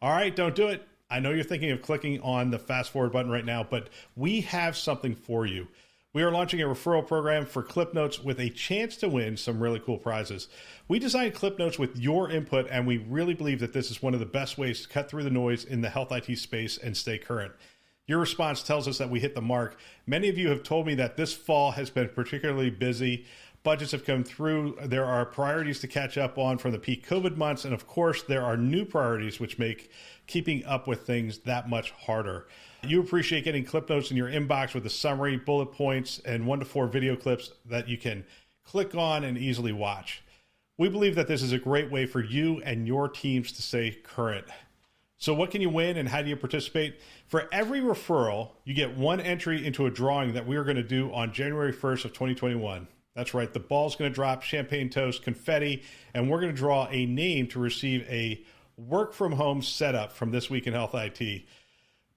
All right, don't do it. I know you're thinking of clicking on the fast forward button right now, but we have something for you. We are launching a referral program for Clip Notes with a chance to win some really cool prizes. We designed Clip Notes with your input, and we really believe that this is one of the best ways to cut through the noise in the health IT space and stay current. Your response tells us that we hit the mark. Many of you have told me that this fall has been particularly busy. Budgets have come through. There are priorities to catch up on from the peak COVID months. And of course, there are new priorities which make keeping up with things that much harder. You appreciate getting Clip Notes in your inbox with a summary, bullet points, and 1 to 4 video clips that you can click on and easily watch. We believe that this is a great way for you and your teams to stay current. So what can you win and how do you participate? For every referral, you get 1 entry into a drawing that we are going to do on January 1st of 2021. That's right. The ball's going to drop, champagne toast, confetti, and we're going to draw a name to receive a work from home setup from This Week in Health IT.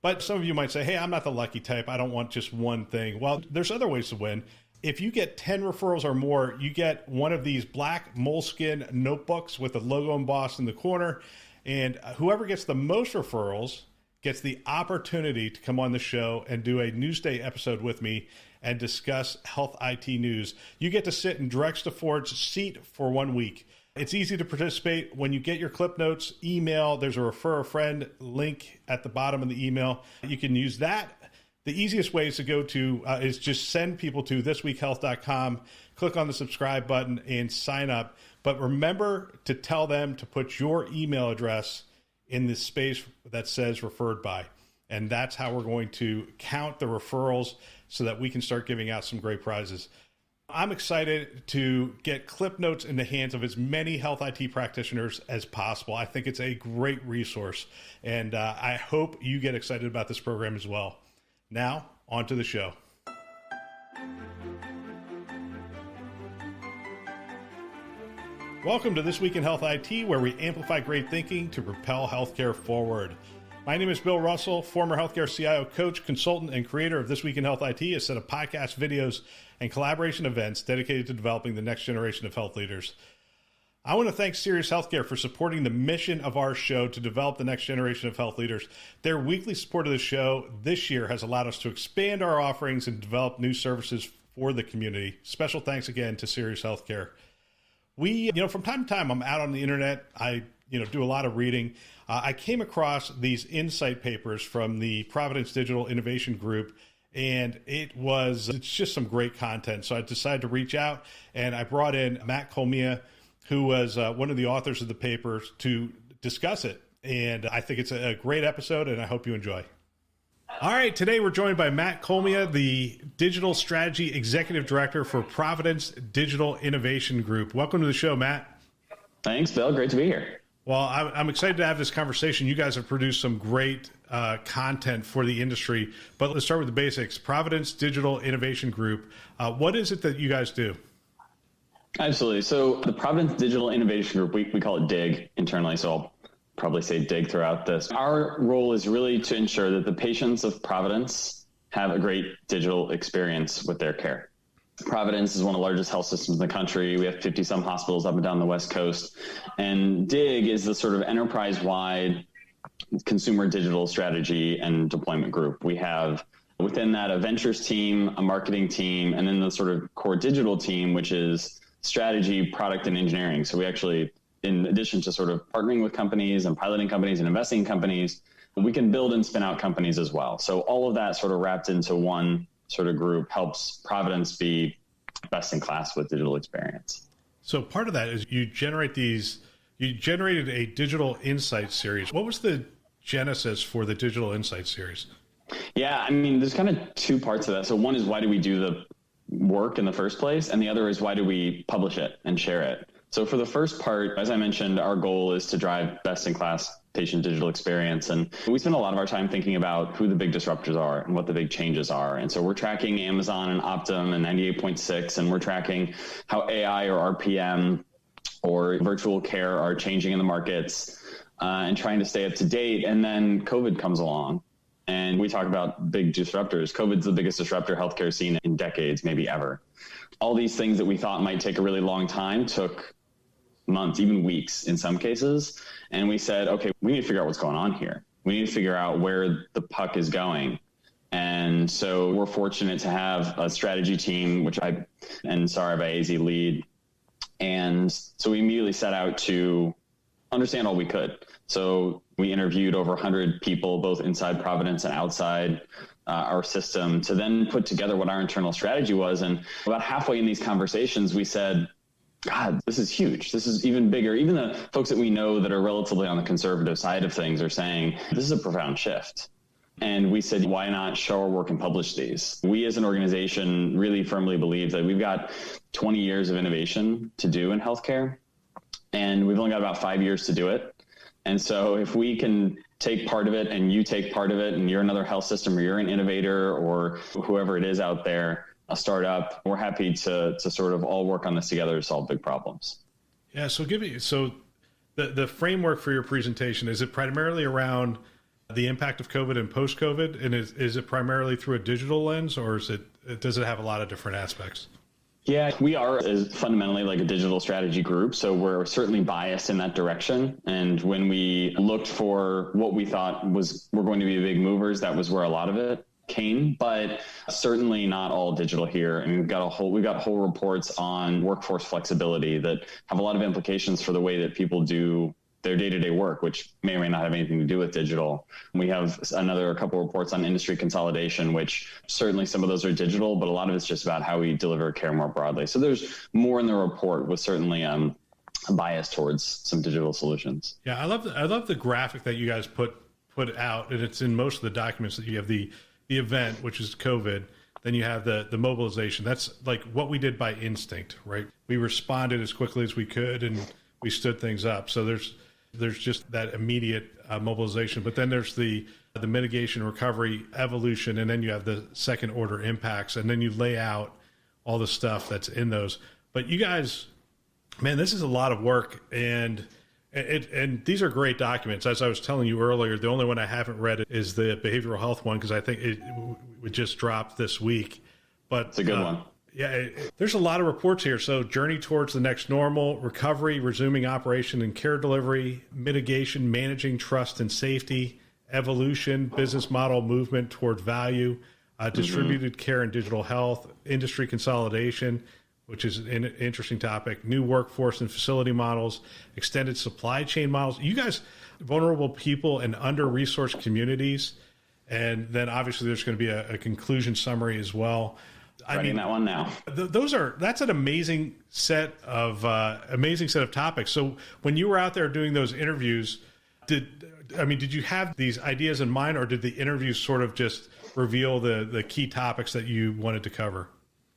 But some of you might say, hey, I'm not the lucky type. I don't want just one thing. Well, there's other ways to win. If you get 10 referrals or more, you get one of these black moleskin notebooks with the logo embossed in the corner. And whoever gets the most referrals gets the opportunity to come on the show and do a Newsday episode with me and discuss health IT news. You get to sit in Drex DeFord's seat for 1 week. It's easy to participate. When you get your Clip Notes email, there's a refer a friend link at the bottom of the email. You can use that. The easiest way is to go to is just send people to thisweekhealth.com, click on the subscribe button and sign up. But remember to tell them to put your email address in the space that says referred by. And that's how we're going to count the referrals so that we can start giving out some great prizes. I'm excited to get Clip Notes in the hands of as many health IT practitioners as possible. I think it's a great resource, and I hope you get excited about this program as well. Now, on to the show. Welcome to This Week in Health IT, where we amplify great thinking to propel healthcare forward. My name is Bill Russell, former healthcare CIO coach, consultant, and creator of This Week in Health IT, a set of podcasts, videos, and collaboration events dedicated to developing the next generation of health leaders. I want to thank Sirius Healthcare for supporting the mission of our show to develop the next generation of health leaders. Their weekly support of the show this year has allowed us to expand our offerings and develop new services for the community. Special thanks again to Sirius Healthcare. We, from time to time, I'm out on the internet. I, do a lot of reading. I came across these insight papers from the Providence Digital Innovation Group, and it's just some great content. So I decided to reach out, and I brought in Matt Cohlmia, who was one of the authors of the papers, to discuss it. And I think it's a great episode, and I hope you enjoy. All right, today we're joined by Matt Cohlmia, the Digital Strategy Executive Director for Providence Digital Innovation Group. Welcome to the show, Matt. Thanks, Bill. Great to be here. Well, I'm excited to have this conversation. You guys have produced some great content for the industry, but let's start with the basics. Providence Digital Innovation Group. What is it that you guys do? Absolutely. So the Providence Digital Innovation Group, we call it DIG internally, so I'll probably say DIG throughout this. Our role is really to ensure that the patients of Providence have a great digital experience with their care. Providence is one of the largest health systems in the country. We have 50 some hospitals up and down the West Coast. And DIG is the sort of enterprise-wide consumer digital strategy and deployment group. We have within that a ventures team, a marketing team, and then the sort of core digital team, which is strategy, product, and engineering. So we actually, in addition to sort of partnering with companies and piloting companies and investing in companies, we can build and spin out companies as well. So all of that sort of wrapped into one sort of group helps Providence be best in class with digital experience. So part of that is you generated a digital insight series. What was the genesis for the digital insight series? Yeah, there's kind of two parts of that. So one is, why do we do the work in the first place? And the other is, why do we publish it and share it? So for the first part, as I mentioned, our goal is to drive best-in-class patient digital experience. And we spend a lot of our time thinking about who the big disruptors are and what the big changes are. And so we're tracking Amazon and Optum and 98.6, and we're tracking how AI or RPM or virtual care are changing in the markets and trying to stay up to date. And then COVID comes along. And we talk about big disruptors. COVID's the biggest disruptor healthcare seen in decades, maybe ever. All these things that we thought might take a really long time took months, even weeks in some cases. And we said, okay, we need to figure out what's going on here. We need to figure out where the puck is going. And so we're fortunate to have a strategy team, which I and Sarah Baezi lead. And so we immediately set out to understand all we could. So we interviewed over 100 people, both inside Providence and outside our system, to then put together what our internal strategy was. And about halfway in these conversations, we said, God, this is huge. This is even bigger. Even the folks that we know that are relatively on the conservative side of things are saying, this is a profound shift. And we said, why not show our work and publish these? We as an organization really firmly believe that we've got 20 years of innovation to do in healthcare, and we've only got about 5 years to do it. And so if we can take part of it and you take part of it and you're another health system or you're an innovator or whoever it is out there, a startup, we're happy to sort of all work on this together to solve big problems. Yeah. So the framework for your presentation, is it primarily around the impact of COVID and post-COVID? And is it primarily through a digital lens, or does it have a lot of different aspects? Yeah, we are fundamentally like a digital strategy group. So we're certainly biased in that direction. And when we looked for what we thought were going to be the big movers, that was where a lot of it came, but certainly not all digital here. And we've got whole reports on workforce flexibility that have a lot of implications for the way that people do their day-to-day work, which may or may not have anything to do with digital. We have a couple reports on industry consolidation, which certainly some of those are digital, but a lot of it's just about how we deliver care more broadly. So there's more in the report with certainly a bias towards some digital solutions. Yeah, I love the graphic that you guys put out, and it's in most of the documents that you have the event, which is COVID. Then you have the mobilization. That's like what we did by instinct, right? We responded as quickly as we could, and we stood things up. So there's just that immediate mobilization, but then there's the mitigation, recovery, evolution, and then you have the second order impacts, and then you lay out all the stuff that's in those. But you guys, man, this is a lot of work, and these are great documents. As I was telling you earlier, the only one I haven't read is the behavioral health one, because I think it just dropped this week. But it's a good one. Yeah, there's a lot of reports here. So journey towards the next normal, recovery, resuming operation and care delivery, mitigation, managing trust and safety, evolution, business model movement toward value, distributed care and digital health, industry consolidation, which is an interesting topic, new workforce and facility models, extended supply chain models. You guys, vulnerable people and under-resourced communities. And then obviously there's going to be a conclusion summary as well. Writing that one now. That's an amazing set of topics. So when you were out there doing those interviews, did you have these ideas in mind, or did the interviews sort of just reveal the key topics that you wanted to cover?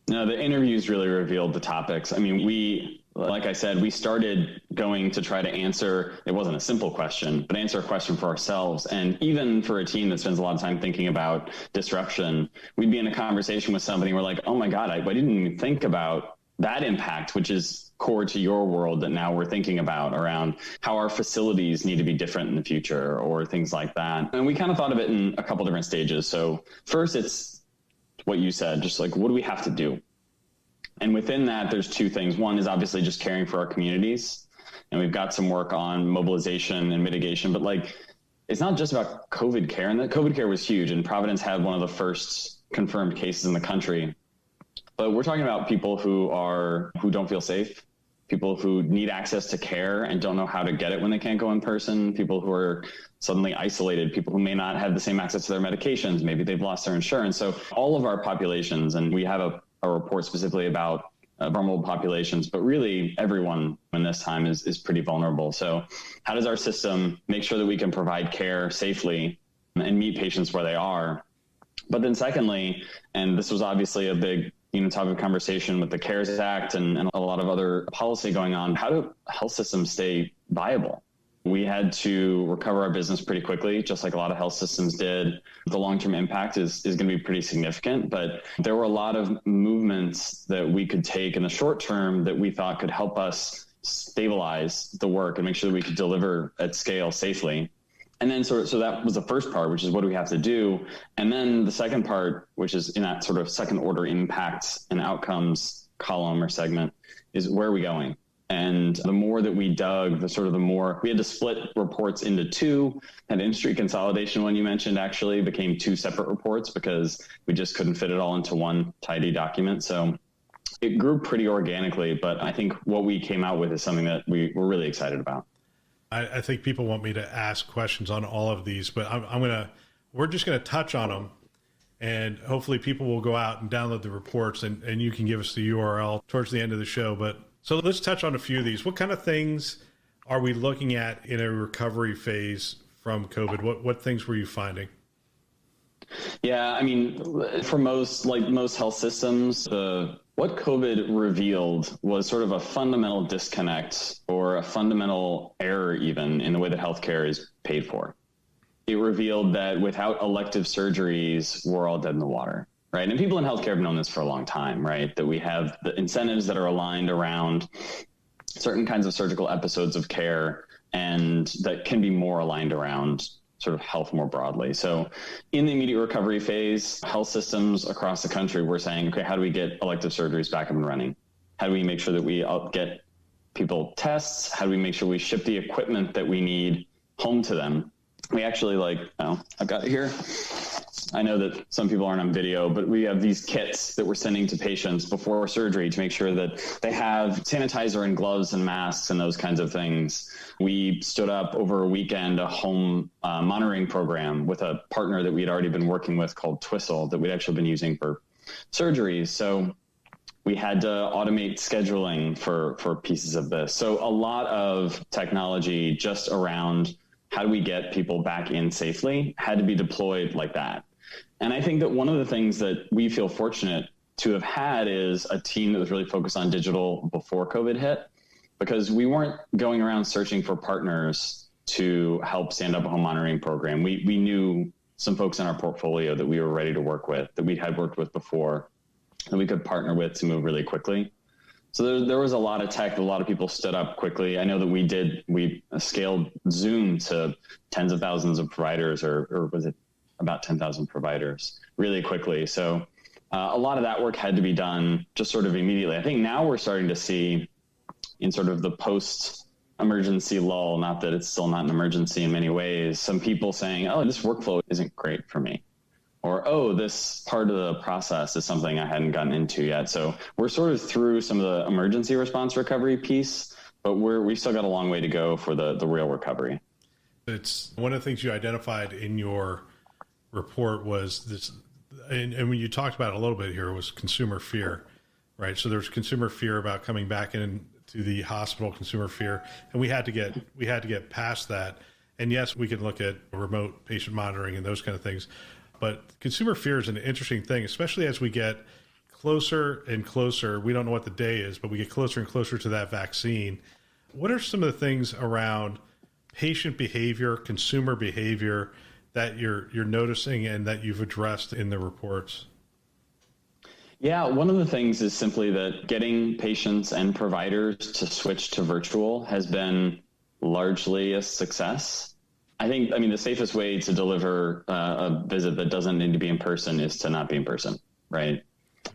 No, the interviews really revealed the topics. I mean, like I said, we started going to try to answer, it wasn't a simple question, but answer a question for ourselves. And even for a team that spends a lot of time thinking about disruption, we'd be in a conversation with somebody and we're like, oh my God, I didn't even think about that impact, which is core to your world that now we're thinking about around how our facilities need to be different in the future or things like that. And we kind of thought of it in a couple different stages. So first, it's what you said, just like, what do we have to do? And within that, there's two things. One is obviously just caring for our communities. And we've got some work on mobilization and mitigation, but like, it's not just about COVID care. And that COVID care was huge. And Providence had one of the first confirmed cases in the country. But we're talking about people who don't feel safe, people who need access to care and don't know how to get it when they can't go in person, people who are suddenly isolated, people who may not have the same access to their medications, maybe they've lost their insurance. So all of our populations, and we have a report specifically about vulnerable populations, but really everyone in this time is pretty vulnerable. So how does our system make sure that we can provide care safely and meet patients where they are? But then secondly, and this was obviously a big topic of conversation with the CARES Act and a lot of other policy going on, how do health systems stay viable? We had to recover our business pretty quickly, just like a lot of health systems did. The long-term impact is going to be pretty significant, but there were a lot of movements that we could take in the short term that we thought could help us stabilize the work and make sure that we could deliver at scale safely. And then so that was the first part, which is what do we have to do? And then the second part, which is in that sort of second order impacts and outcomes column or segment, is where are we going? And the more that we dug, the more we had to split reports into two. And industry consolidation, one you mentioned, actually became two separate reports because we just couldn't fit it all into one tidy document. So it grew pretty organically, but I think what we came out with is something that we're really excited about. I think people want me to ask questions on all of these, but we're just going to touch on them, and hopefully people will go out and download the reports, and you can give us the URL towards the end of the show. But so let's touch on a few of these. What kind of things are we looking at in a recovery phase from COVID? What things were you finding? Yeah, I mean, for most health systems, what COVID revealed was sort of a fundamental disconnect or a fundamental error even in the way that healthcare is paid for. It revealed that without elective surgeries, we're all dead in the water, right? And people in healthcare have known this for a long time, right? That we have the incentives that are aligned around certain kinds of surgical episodes of care, and that can be more aligned around sort of health more broadly. So in the immediate recovery phase, health systems across the country were saying, okay, how do we get elective surgeries back up and running? How do we make sure that we get people tests? How do we make sure we ship the equipment that we need home to them? We actually I've got it here. I know that some people aren't on video, but we have these kits that we're sending to patients before surgery to make sure that they have sanitizer and gloves and masks and those kinds of things. We stood up over a weekend a home monitoring program with a partner that we'd already been working with called Twistle that we'd actually been using for surgeries. So we had to automate scheduling for pieces of this. So a lot of technology just around how do we get people back in safely had to be deployed like that. And I think that one of the things that we feel fortunate to have had is a team that was really focused on digital before COVID hit, because we weren't going around searching for partners to help stand up a home monitoring program. We knew some folks in our portfolio that we were ready to work with, that we had worked with before, that we could partner with to move really quickly. So there was a lot of tech, a lot of people stood up quickly. I know that we scaled Zoom to tens of thousands of providers, or was it about 10,000 providers really quickly. So a lot of that work had to be done just sort of immediately. I think now we're starting to see in sort of the post-emergency lull, not that it's still not an emergency in many ways, some people saying, oh, this workflow isn't great for me. Or, oh, this part of the process is something I hadn't gotten into yet. So we're sort of through some of the emergency response recovery piece, but we still got a long way to go for the real recovery. It's one of the things you identified in your report was this, and when you talked about it a little bit here, was consumer fear, right? So there's consumer fear about coming back into the hospital, consumer fear, and we had to get past that. And yes, we can look at remote patient monitoring and those kind of things, but consumer fear is an interesting thing, especially as we get closer and closer. We don't know what the day is, but we get closer and closer to that vaccine. What are some of the things around patient behavior, consumer behavior that you're noticing and that you've addressed in the reports? Yeah, one of the things is simply that getting patients and providers to switch to virtual has been largely a success. I mean, the safest way to deliver a visit that doesn't need to be in person is to not be in person, right?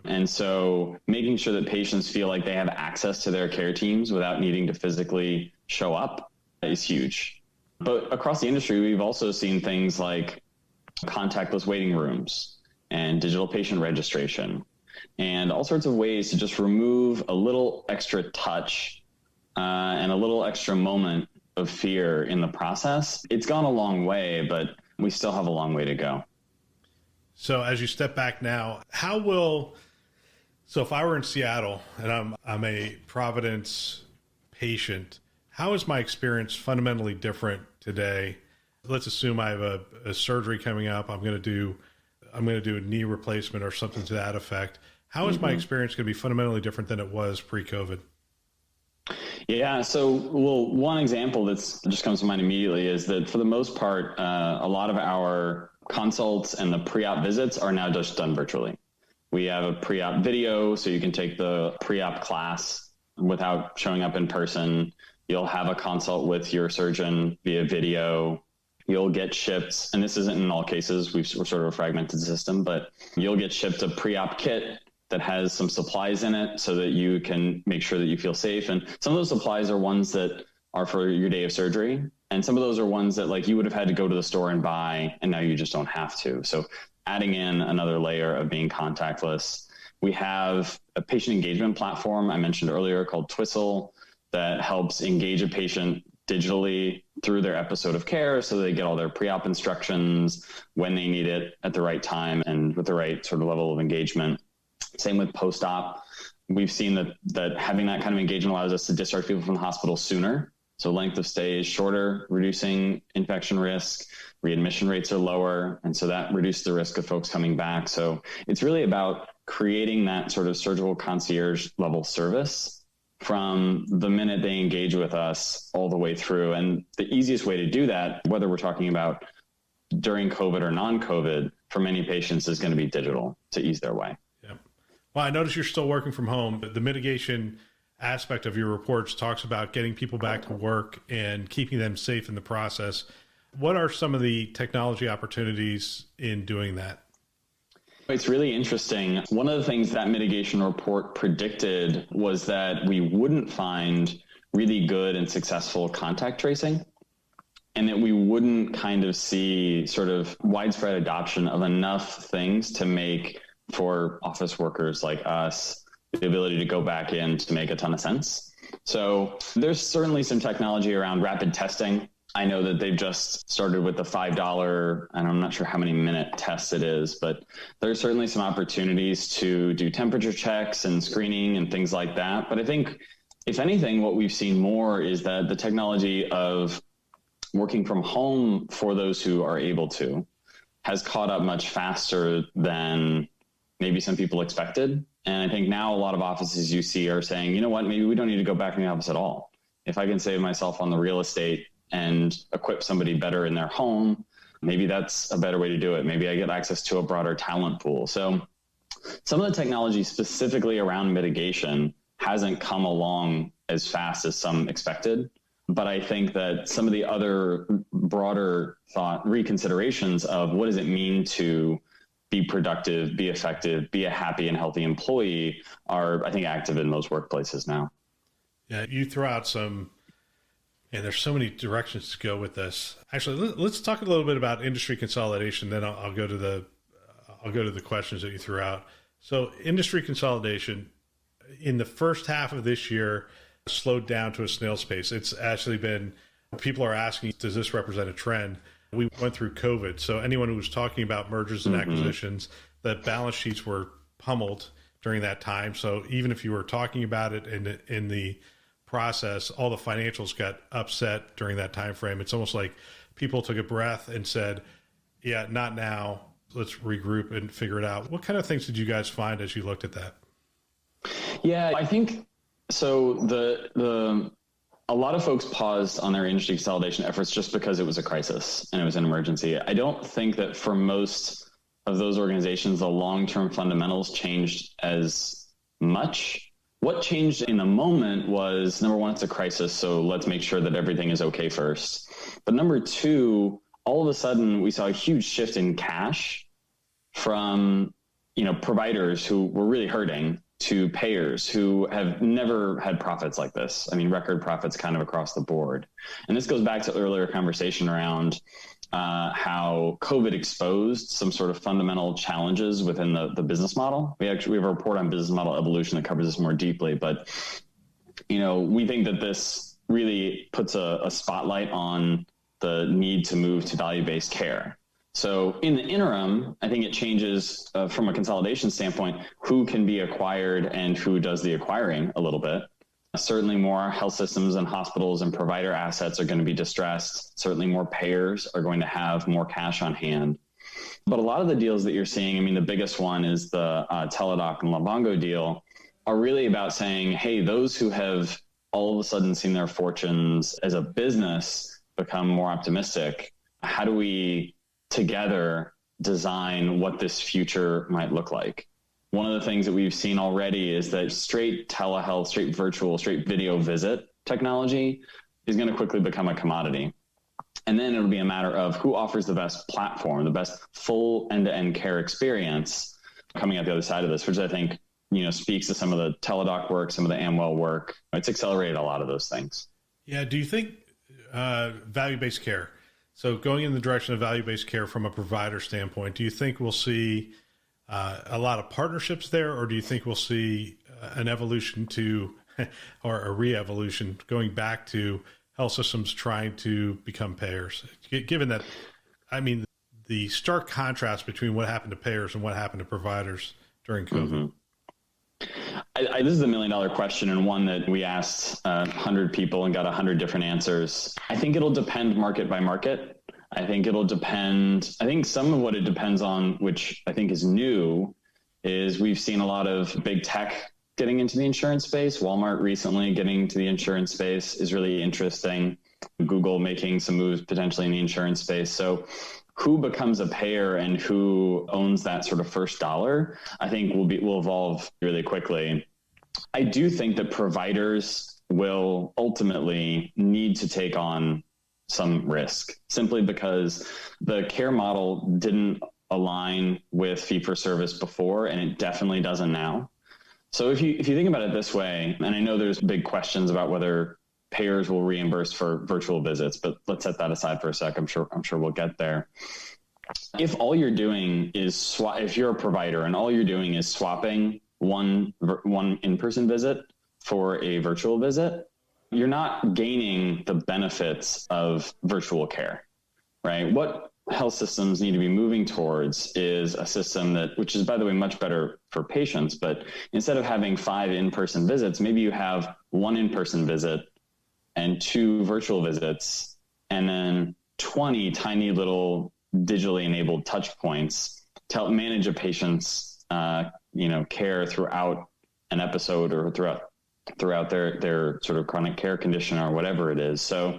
And so making sure that patients feel like they have access to their care teams without needing to physically show up is huge. But across the industry, we've also seen things like contactless waiting rooms and digital patient registration and all sorts of ways to just remove a little extra touch and a little extra moment of fear in the process. It's gone a long way, but we still have a long way to go. So as you step back now, so if I were in Seattle and I'm a Providence patient, how is my experience fundamentally different today? Let's assume I have a surgery coming up. I'm going to do a knee replacement or something to that effect. How is my experience going to be fundamentally different than it was pre-COVID? Yeah. So, one example that's just comes to mind immediately is that for the most part, a lot of our consults and the pre-op visits are now just done virtually. We have a pre-op video, so you can take the pre-op class without showing up in person. You'll have a consult with your surgeon via video. You'll get shipped, and this isn't in all cases, we're sort of a fragmented system, but you'll get shipped a pre-op kit that has some supplies in it so that you can make sure that you feel safe. And some of those supplies are ones that are for your day of surgery. And some of those are ones that like you would have had to go to the store and buy, and now you just don't have to. So adding in another layer of being contactless. We have a patient engagement platform I mentioned earlier called Twistle that helps engage a patient digitally through their episode of care so they get all their pre-op instructions when they need it at the right time and with the right sort of level of engagement. Same with post-op. We've seen that having that kind of engagement allows us to discharge people from the hospital sooner. So length of stay is shorter, reducing infection risk, readmission rates are lower. And so that reduces the risk of folks coming back. So it's really about creating that sort of surgical concierge level service from the minute they engage with us all the way through. And the easiest way to do that, whether we're talking about during COVID or non-COVID, for many patients is going to be digital to ease their way. Yeah. Well, I notice you're still working from home, but the mitigation aspect of your reports talks about getting people back to work and keeping them safe in the process. What are some of the technology opportunities in doing that? It's really interesting. One of the things that mitigation report predicted was that we wouldn't find really good and successful contact tracing, and that we wouldn't kind of see sort of widespread adoption of enough things to make for office workers like us the ability to go back in to make a ton of sense. So there's certainly some technology around rapid testing. I know that they've just started with the $5, and I'm not sure how many minute tests it is, but there's certainly some opportunities to do temperature checks and screening and things like that. But I think, if anything, what we've seen more is that the technology of working from home for those who are able to has caught up much faster than maybe some people expected. And I think now a lot of offices you see are saying, you know what, maybe we don't need to go back in the office at all. If I can save myself on the real estate and equip somebody better in their home, maybe that's a better way to do it. Maybe I get access to a broader talent pool. So some of the technology specifically around mitigation hasn't come along as fast as some expected. But I think that some of the other broader thought reconsiderations of what does it mean to be productive, be effective, be a happy and healthy employee are, I think, active in most workplaces now. Yeah, you throw out some, and there's so many directions to go with this. Actually, let's talk a little bit about industry consolidation. Then I'll go to the questions that you threw out. So, industry consolidation in the first half of this year slowed down to a snail's pace. It's actually been, people are asking, does this represent a trend? We went through COVID. So anyone who was talking about mergers and acquisitions, the balance sheets were pummeled during that time. So even if you were talking about it in the process, all the financials got upset during that time frame. It's almost like people took a breath and said, yeah, not now. Let's regroup and figure it out. What kind of things did you guys find as you looked at that? Yeah, I think so. A lot of folks paused on their industry consolidation efforts just because it was a crisis and it was an emergency. I don't think that for most of those organizations, the long-term fundamentals changed as much. What changed in the moment was, number one, it's a crisis, so let's make sure that everything is okay first. But number two, all of a sudden we saw a huge shift in cash from, providers who were really hurting to payers who have never had profits like this. I mean, record profits kind of across the board. And this goes back to earlier conversation around how COVID exposed some sort of fundamental challenges within the business model. We have a report on business model evolution that covers this more deeply, but we think that this really puts a spotlight on the need to move to value-based care. So in the interim, I think it changes from a consolidation standpoint, who can be acquired and who does the acquiring a little bit. Certainly more health systems and hospitals and provider assets are going to be distressed. Certainly more payers are going to have more cash on hand. But a lot of the deals that you're seeing, the biggest one is the Teladoc and Livongo deal, are really about saying, hey, those who have all of a sudden seen their fortunes as a business become more optimistic, how do we together design what this future might look like? One of the things that we've seen already is that straight telehealth, straight virtual, straight video visit technology is going to quickly become a commodity. And then it'll be a matter of who offers the best platform, the best full end-to-end care experience coming out the other side of this, which I think speaks to some of the Teladoc work, some of the Amwell work. It's accelerated a lot of those things. Yeah. Do you think value-based care, so going in the direction of value-based care from a provider standpoint, do you think we'll see a lot of partnerships there, or do you think we'll see an evolution to, or a re-evolution going back to health systems trying to become payers? Given that, I mean, the stark contrast between what happened to payers and what happened to providers during COVID. Mm-hmm. This is a $1 million question, and one that we asked 100 people and got 100 different answers. I think it'll depend market by market. I think some of what it depends on, which I think is new, is we've seen a lot of big tech getting into the insurance space. Walmart recently getting into the insurance space is really interesting. Google making some moves potentially in the insurance space. So who becomes a payer and who owns that sort of first dollar, I think will evolve really quickly. I do think that providers will ultimately need to take on some risk, simply because the care model didn't align with fee-for-service before, and it definitely doesn't now. So if you think about it this way, and I know there's big questions about whether payers will reimburse for virtual visits, but let's set that aside for a sec. I'm sure we'll get there. If all you're doing is if you're a provider and all you're doing is swapping one in-person visit for a virtual visit, you're not gaining the benefits of virtual care, right? What health systems need to be moving towards is a system which is, by the way, much better for patients, but instead of having 5 in-person visits, maybe you have 1 in-person visit and 2 virtual visits, and then 20 tiny little digitally enabled touch points to help manage a patient's care throughout an episode or throughout their sort of chronic care condition or whatever it is. So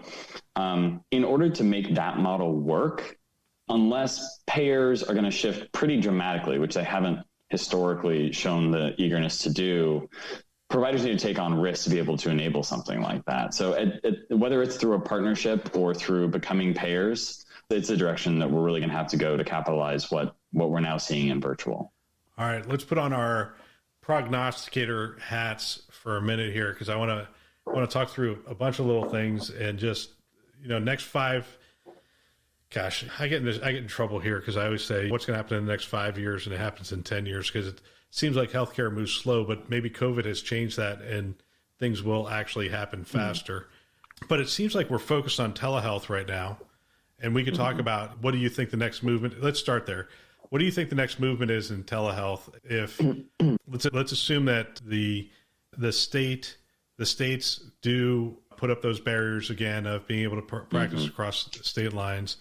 in order to make that model work, unless payers are going to shift pretty dramatically, which they haven't historically shown the eagerness to do, providers need to take on risks to be able to enable something like that. So whether it's through a partnership or through becoming payers, it's a direction that we're really going to have to go to capitalize what we're now seeing in virtual. All right, let's put on our prognosticator hats for a minute here, because I want to talk through a bunch of little things and just, next 5. Gosh, I get in trouble here because I always say what's going to happen in the next 5 years, and it happens in 10 years because it seems like healthcare moves slow, but maybe COVID has changed that and things will actually happen faster. But it seems like we're focused on telehealth right now, and we could talk about, what do you think the next movement? Let's start there. What do you think the next movement is in telehealth? If let's assume that the states do put up those barriers again of being able to practice across state lines,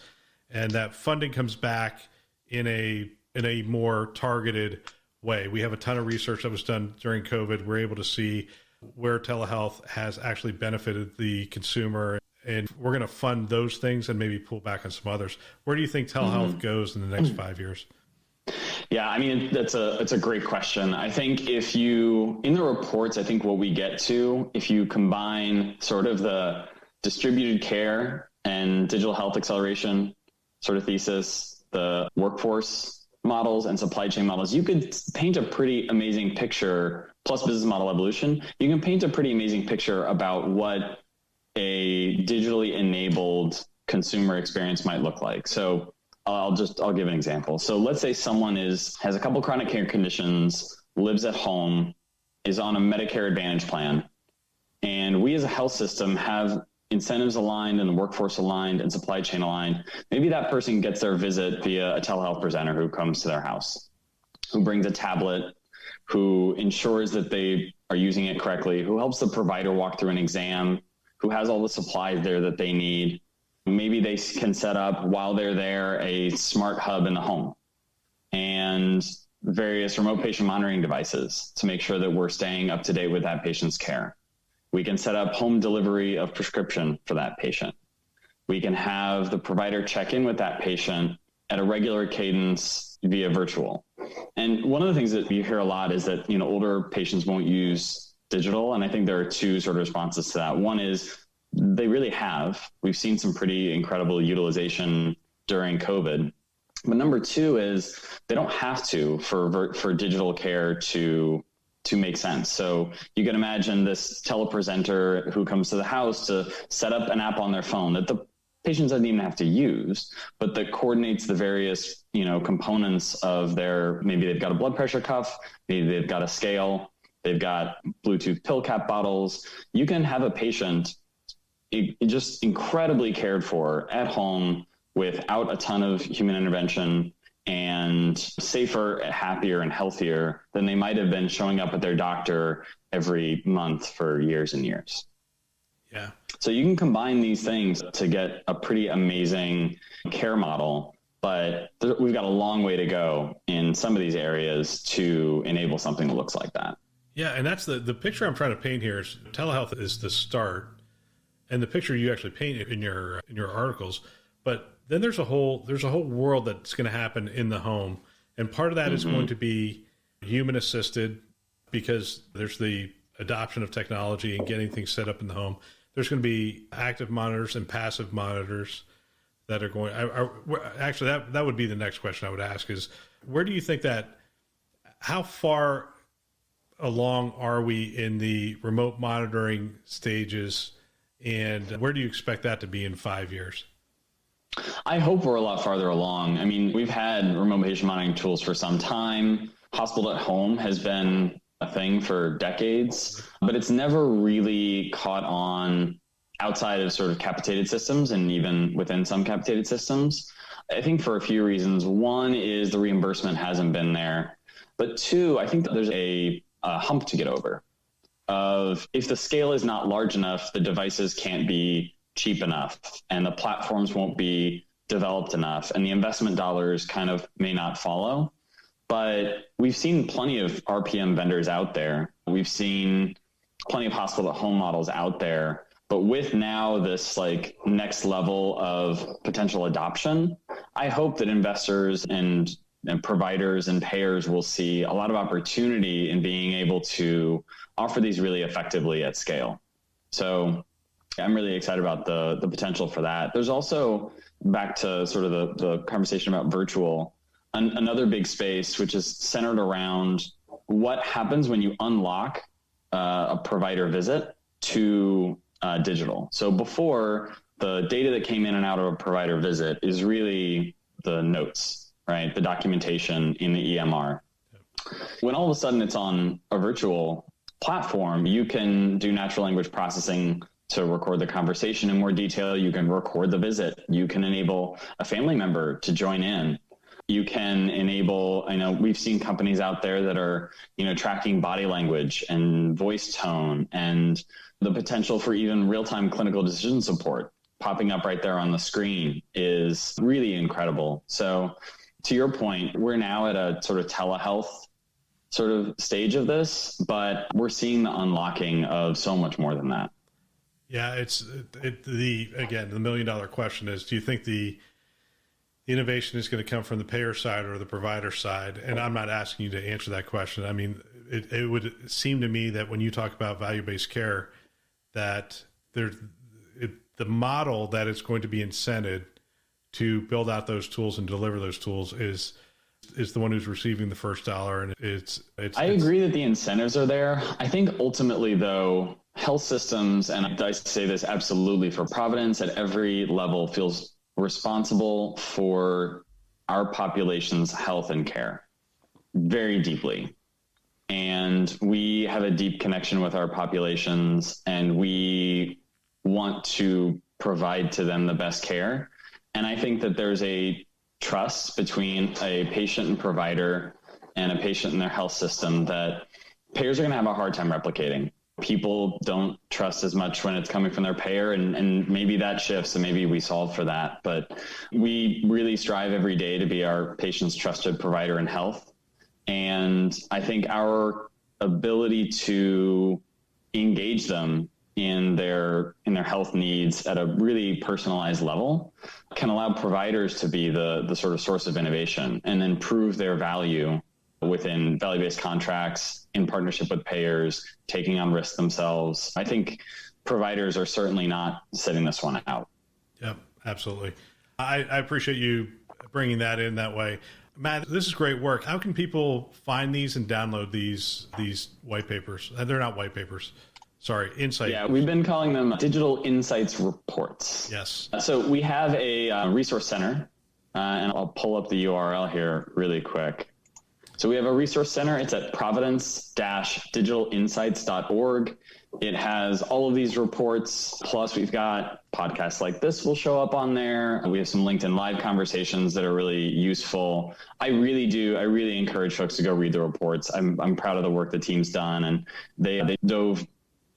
and that funding comes back in a more targeted way. We have a ton of research that was done during COVID. We're able to see where telehealth has actually benefited the consumer, and we're going to fund those things and maybe pull back on some others. Where do you think telehealth goes in the next 5 years? Yeah, I mean, it's a great question. I think in the reports, I think what we get to, if you combine sort of the distributed care and digital health acceleration sort of thesis, the workforce models and supply chain models, you could paint a pretty amazing picture, plus business model evolution. You can paint a pretty amazing picture about what a digitally enabled consumer experience might look like. So I'll give an example. So let's say someone has a couple chronic care conditions, lives at home, is on a Medicare Advantage plan, and we as a health system have incentives aligned and the workforce aligned and supply chain aligned. Maybe that person gets their visit via a telehealth presenter who comes to their house, who brings a tablet, who ensures that they are using it correctly, who helps the provider walk through an exam, who has all the supplies there that they need. Maybe they can set up, while they're there, a smart hub in the home and various remote patient monitoring devices to make sure that we're staying up to date with that patient's care. We can set up home delivery of prescription for that patient. We can have the provider check in with that patient at a regular cadence via virtual. And one of the things that you hear a lot is that, older patients won't use digital. And I think there are 2 sort of responses to that. One is they really have. We've seen some pretty incredible utilization during COVID. But number 2 is they don't have to for digital care to to make sense. So you can imagine this telepresenter who comes to the house to set up an app on their phone that the patient doesn't even have to use, but that coordinates the various, components of maybe they've got a blood pressure cuff, maybe they've got a scale, they've got Bluetooth pill cap bottles. You can have a patient just incredibly cared for at home without a ton of human intervention, and safer, happier, and healthier than they might have been showing up at their doctor every month for years and years. Yeah. So you can combine these things to get a pretty amazing care model, but we've got a long way to go in some of these areas to enable something that looks like that. Yeah, and that's the picture I'm trying to paint here. Is telehealth is the start, and the picture you actually paint in your articles, but then there's a whole world that's going to happen in the home. And part of that is going to be human assisted, because there's the adoption of technology and getting things set up in the home. There's going to be active monitors and passive monitors that are going, actually that would be the next question I would ask is, where do you think how far along are we in the remote monitoring stages, and where do you expect that to be in 5 years? I hope we're a lot farther along. I mean, we've had remote patient monitoring tools for some time. Hospital at home has been a thing for decades, but it's never really caught on outside of sort of capitated systems, and even within some capitated systems. I think for a few reasons. One is the reimbursement hasn't been there. But two, I think that there's a hump to get over of, if the scale is not large enough, the devices can't be cheap enough, and the platforms won't be developed enough, and the investment dollars kind of may not follow. But we've seen plenty of RPM vendors out there. We've seen plenty of hospital at home models out there. But with now this next level of potential adoption, I hope that investors and providers and payers will see a lot of opportunity in being able to offer these really effectively at scale. So I'm really excited about the potential for that. There's also, back to sort of the conversation about virtual, another big space, which is centered around what happens when you unlock a provider visit to digital. So before, the data that came in and out of a provider visit is really the notes, right? The documentation in the EMR. When all of a sudden it's on a virtual platform, you can do natural language processing to record the conversation in more detail. You can record the visit. You can enable a family member to join in. You can enable, I know we've seen companies out there that are, tracking body language and voice tone, and the potential for even real-time clinical decision support popping up right there on the screen is really incredible. So to your point, we're now at a sort of telehealth sort of stage of this, but we're seeing the unlocking of so much more than that. Yeah, the $1 million question is, do you think the innovation is going to come from the payer side or the provider side? And I'm not asking you to answer that question. I mean, it would seem to me that when you talk about value-based care, that the model that it's going to be incented to build out those tools and deliver those tools is the one who's receiving the first dollar. And I agree that the incentives are there. I think ultimately, though, health systems, and I say this absolutely for Providence, at every level feels responsible for our population's health and care very deeply. And we have a deep connection with our populations, and we want to provide to them the best care. And I think that there's a trust between a patient and provider and a patient and their health system that payers are going to have a hard time replicating. People don't trust as much when it's coming from their payer, and maybe that shifts, and maybe we solve for that. But we really strive every day to be our patient's trusted provider in health. And I think our ability to engage them in their health needs at a really personalized level can allow providers to be the sort of source of innovation and then prove their value within value-based contracts, in partnership with payers, taking on risks themselves. I think providers are certainly not sitting this one out. Yep, absolutely. I appreciate you bringing that in that way. Matt, this is great work. How can people find these and download these white papers? They're not white papers. Sorry, insight. Yeah, we've been calling them digital insights reports. Yes. So we have a resource center, and I'll pull up the URL here really quick. So we have a resource center. It's at providence-digitalinsights.org. It has all of these reports. Plus, we've got podcasts like this will show up on there. We have some LinkedIn Live conversations that are really useful. I really encourage folks to go read the reports. I'm proud of the work the team's done, and they dove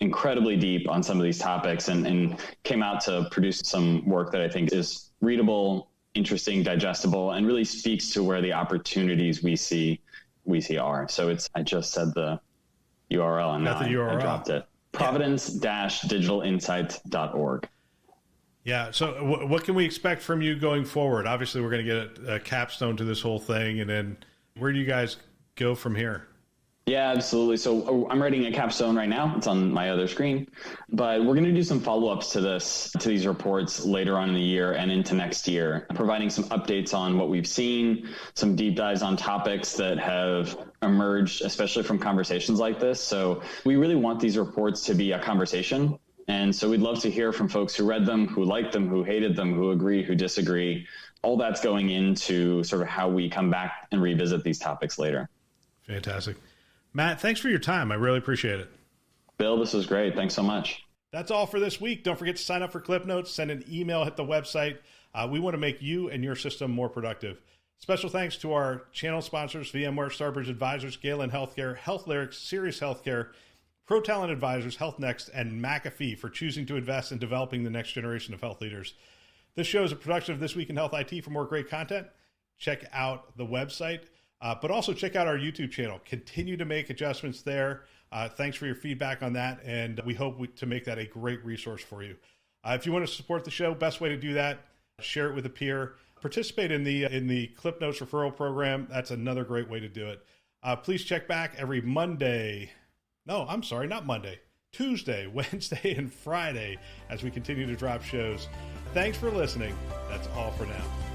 incredibly deep on some of these topics and came out to produce some work that I think is readable, interesting, digestible, and really speaks to where the opportunities we see are. So I just said the URL and I dropped it. Providence-digitalinsights.org. Yeah. So what can we expect from you going forward? Obviously, we're going to get a capstone to this whole thing. And then where do you guys go from here? Yeah, absolutely. So I'm writing a capstone right now. It's on my other screen, but we're going to do some follow-ups to these reports later on in the year and into next year, providing some updates on what we've seen, some deep dives on topics that have emerged, especially from conversations like this. So we really want these reports to be a conversation. And so we'd love to hear from folks who read them, who liked them, who hated them, who agree, who disagree. All that's going into sort of how we come back and revisit these topics later. Fantastic. Matt, thanks for your time. I really appreciate it. Bill, this was great. Thanks so much. That's all for this week. Don't forget to sign up for Clip Notes, send an email, hit the website. We want to make you and your system more productive. Special thanks to our channel sponsors, VMware, Starbridge Advisors, Galen Healthcare, Health Lyrics, Sirius Healthcare, Pro Talent Advisors, Health Next, and McAfee for choosing to invest in developing the next generation of health leaders. This show is a production of This Week in Health IT. For more great content, check out the website. But also check out our YouTube channel. Continue to make adjustments there. Thanks for your feedback on that, and we hope to make that a great resource for you. If you want to support the show, best way to do that, share it with a peer. Participate in the Clip Notes referral program. That's another great way to do it. Please check back every Monday. No, I'm sorry, not Monday. Tuesday, Wednesday, and Friday as we continue to drop shows. Thanks for listening. That's all for now.